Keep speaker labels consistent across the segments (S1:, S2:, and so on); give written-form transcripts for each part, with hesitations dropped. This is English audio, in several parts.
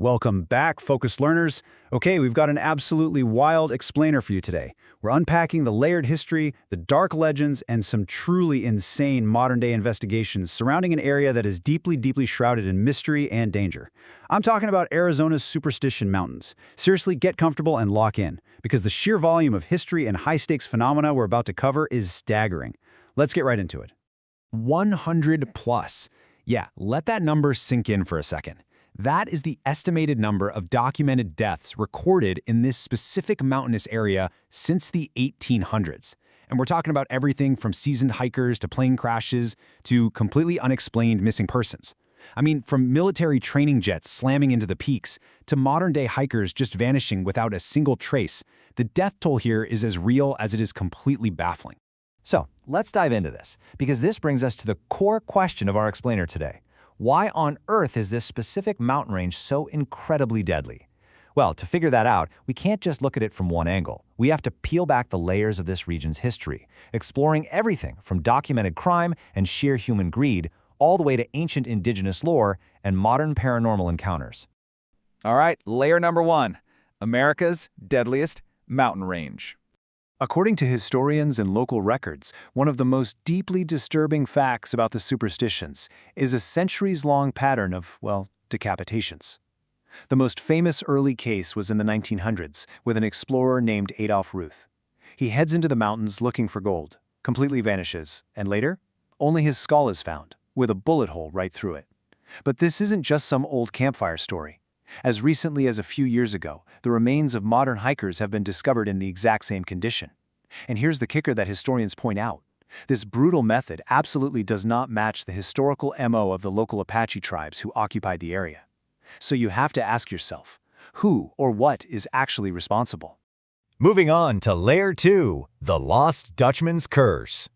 S1: Welcome back, focused learners. Okay, we've got an absolutely wild explainer for you today. We're unpacking the layered history, the dark legends, and some truly insane modern-day investigations surrounding an area that is deeply, deeply shrouded in mystery and danger. I'm talking about Arizona's Superstition Mountains. Seriously, get comfortable and lock in, because the sheer volume of history and high-stakes phenomena we're about to cover is staggering. Let's get right into it.
S2: 100 plus. Yeah, let that number sink in for a second. That is the estimated number of documented deaths recorded in this specific mountainous area since the 1800s. And we're talking about everything from seasoned hikers to plane crashes to completely unexplained missing persons. I mean, from military training jets slamming into the peaks to modern-day hikers just vanishing without a single trace, the death toll here is as real as it is completely baffling.
S3: So, let's dive into this, because this brings us to the core question of our explainer today. Why on earth is this specific mountain range so incredibly deadly? Well, to figure that out, we can't just look at it from one angle. We have to peel back the layers of this region's history, exploring everything from documented crime and sheer human greed, all the way to ancient indigenous lore and modern paranormal encounters.
S4: All right, layer number one, America's deadliest mountain range.
S1: According to historians and local records, one of the most deeply disturbing facts about the superstitions is a centuries-long pattern of, well, decapitations. The most famous early case was in the 1900s with an explorer named Adolf Ruth. He heads into the mountains looking for gold, completely vanishes, and later, only his skull is found, with a bullet hole right through it. But this isn't just some old campfire story. As recently as a few years ago, the remains of modern hikers have been discovered in the exact same condition. And here's the kicker that historians point out. This brutal method absolutely does not match the historical MO of the local Apache tribes who occupied the area. So you have to ask yourself, who or what is actually responsible?
S3: Moving on to Layer 2, the Lost Dutchman's Curse.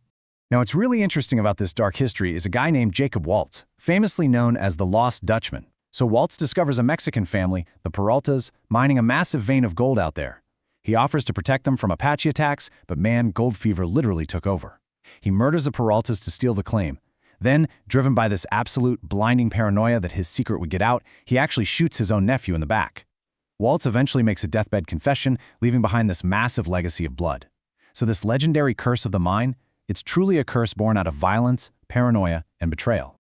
S1: Now, what's really interesting about this dark history is a guy named Jacob Waltz, famously known as the Lost Dutchman. So Waltz discovers a Mexican family, the Peraltas, mining a massive vein of gold out there. He offers to protect them from Apache attacks, but man, gold fever literally took over. He murders the Peraltas to steal the claim. Then, driven by this absolute blinding paranoia that his secret would get out, he actually shoots his own nephew in the back. Waltz eventually makes a deathbed confession, leaving behind this massive legacy of blood. So this legendary curse of the mine, it's truly a curse born out of violence, paranoia, and betrayal.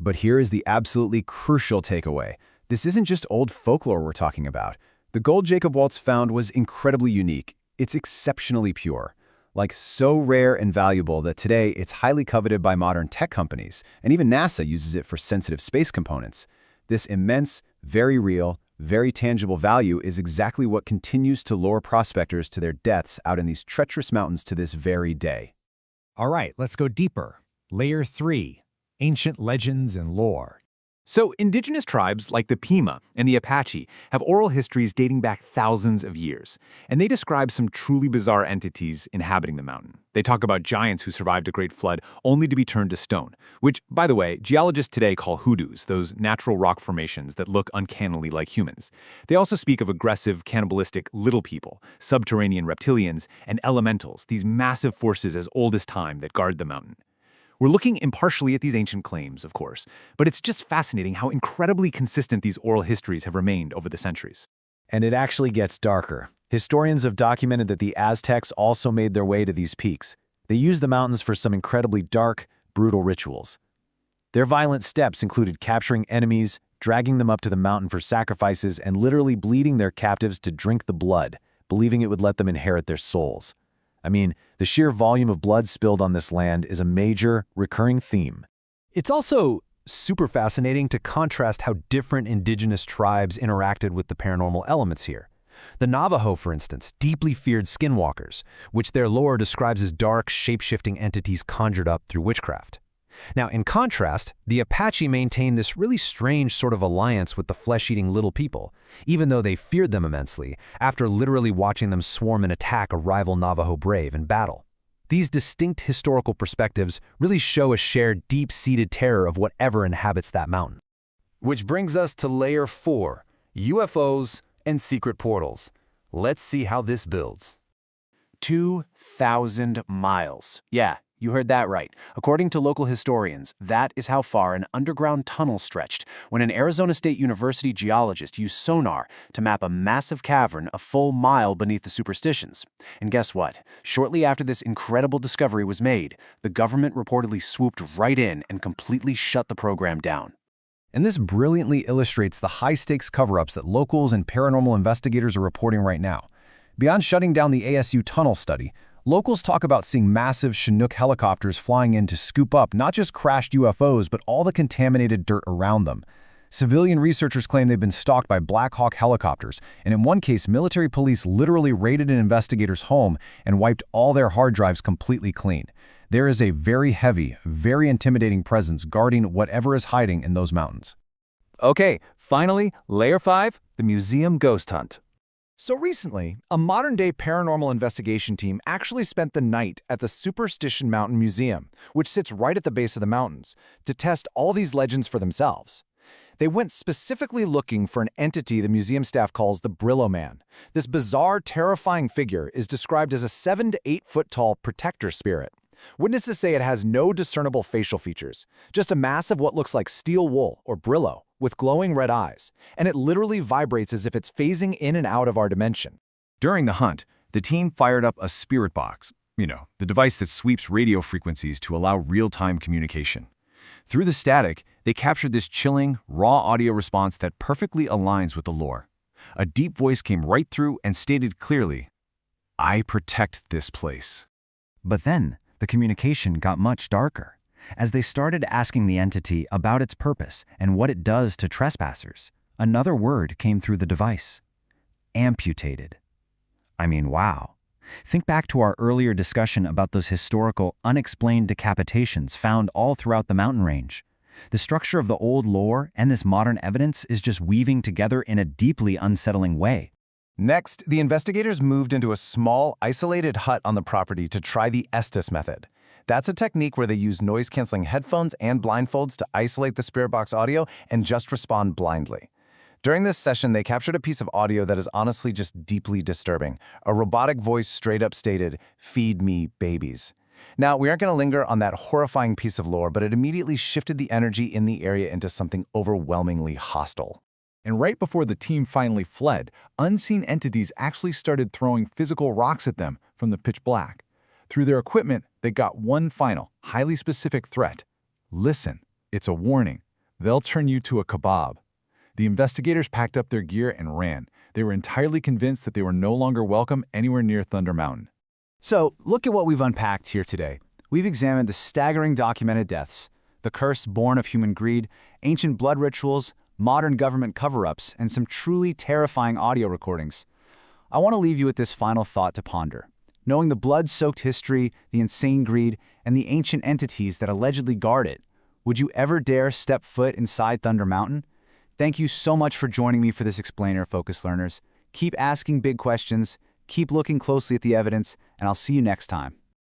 S5: But here is the absolutely crucial takeaway. This isn't just old folklore we're talking about. The gold Jacob Waltz found was incredibly unique. It's exceptionally pure. Like so rare and valuable that today it's highly coveted by modern tech companies, and even NASA uses it for sensitive space components. This immense, very real, very tangible value is exactly what continues to lure prospectors to their deaths out in these treacherous mountains to this very day.
S2: All right, let's go deeper. Layer 3. Ancient legends and lore.
S4: So indigenous tribes like the Pima and the Apache have oral histories dating back thousands of years, and they describe some truly bizarre entities inhabiting the mountain. They talk about giants who survived a great flood only to be turned to stone, which, by the way, geologists today call hoodoos, those natural rock formations that look uncannily like humans. They also speak of aggressive, cannibalistic little people, subterranean reptilians, and elementals, these massive forces as old as time that guard the mountain. We're looking impartially at these ancient claims, of course, but it's just fascinating how incredibly consistent these oral histories have remained over the centuries.
S5: And it actually gets darker. Historians have documented that the Aztecs also made their way to these peaks. They used the mountains for some incredibly dark, brutal rituals. Their violent steps included capturing enemies, dragging them up to the mountain for sacrifices, and literally bleeding their captives to drink the blood, believing it would let them inherit their souls. I mean, the sheer volume of blood spilled on this land is a major, recurring theme.
S3: It's also super fascinating to contrast how different indigenous tribes interacted with the paranormal elements here. The Navajo, for instance, deeply feared skinwalkers, which their lore describes as dark, shape-shifting entities conjured up through witchcraft. Now, in contrast, the Apache maintained this really strange sort of alliance with the flesh-eating little people, even though they feared them immensely, after literally watching them swarm and attack a rival Navajo brave in battle. These distinct historical perspectives really show a shared, deep-seated terror of whatever inhabits that mountain.
S5: Which brings us to Layer 4, UFOs and secret portals. Let's see how this builds. 2,000 miles. Yeah,
S1: You heard that right. According to local historians, that is how far an underground tunnel stretched when an Arizona State University geologist used sonar to map a massive cavern a full mile beneath the Superstitions. And guess what? Shortly after this incredible discovery was made, the government reportedly swooped right in and completely shut the program down.
S3: And this brilliantly illustrates the high-stakes cover-ups that locals and paranormal investigators are reporting right now. Beyond shutting down the ASU tunnel study, locals talk about seeing massive Chinook helicopters flying in to scoop up not just crashed UFOs, but all the contaminated dirt around them. Civilian researchers claim they've been stalked by Black Hawk helicopters, and in one case, military police literally raided an investigator's home and wiped all their hard drives completely clean. There is a very heavy, very intimidating presence guarding whatever is hiding in those mountains.
S4: Okay, finally, Layer 5, the museum ghost hunt.
S2: So recently, a modern-day paranormal investigation team actually spent the night at the Superstition Mountain Museum, which sits right at the base of the mountains, to test all these legends for themselves. They went specifically looking for an entity the museum staff calls the Brillo Man. This bizarre, terrifying figure is described as a 7 to 8 foot tall protector spirit. Witnesses say it has no discernible facial features, just a mass of what looks like steel wool or Brillo with glowing red eyes, and it literally vibrates as if it's phasing in and out of our dimension.
S4: During the hunt, the team fired up a spirit box, the device that sweeps radio frequencies to allow real-time communication. Through the static, they captured this chilling, raw audio response that perfectly aligns with the lore. A deep voice came right through and stated clearly, "I protect this place."
S6: But then, the communication got much darker, as they started asking the entity about its purpose and what it does to trespassers. Another word came through the device: amputated. I mean, wow. Think back to our earlier discussion about those historical, unexplained decapitations found all throughout the mountain range. The structure of the old lore and this modern evidence is just weaving together in a deeply unsettling way.
S4: Next, the investigators moved into a small, isolated hut on the property to try the Estes method. That's a technique where they use noise-canceling headphones and blindfolds to isolate the spirit box audio and just respond blindly. During this session, they captured a piece of audio that is honestly just deeply disturbing. A robotic voice straight up stated, "Feed me babies." Now, we aren't going to linger on that horrifying piece of lore, but it immediately shifted the energy in the area into something overwhelmingly hostile. And right before the team finally fled, unseen entities actually started throwing physical rocks at them from the pitch black. Through their equipment, they got one final, highly specific threat. Listen, it's a warning. They'll turn you to a kebab. The investigators packed up their gear and ran. They were entirely convinced that they were no longer welcome anywhere near Thunder Mountain.
S1: So, look at what we've unpacked here today. We've examined the staggering documented deaths, the curse born of human greed, ancient blood rituals, modern government cover-ups, and some truly terrifying audio recordings. I want to leave you with this final thought to ponder. Knowing the blood-soaked history, the insane greed, and the ancient entities that allegedly guard it, would you ever dare step foot inside Thunder Mountain? Thank you so much for joining me for this explainer, Focus Learners. Keep asking big questions, keep looking closely at the evidence, and I'll see you next time.